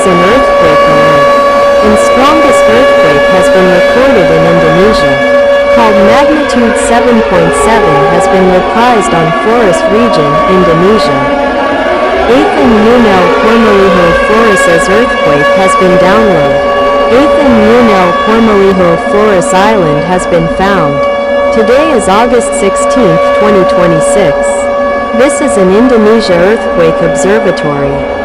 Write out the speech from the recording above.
an earthquake alert. And strongest earthquake has been recorded in Indonesia, called magnitude 7.7, has been reprised on Flores region, Indonesia. 8th and Munel Pormaliho Flores earthquake has been downloaded. 8th and Munel Pormaliho Flores Island has been found. Today is August 16, 2026. This is an Indonesia Earthquake Observatory.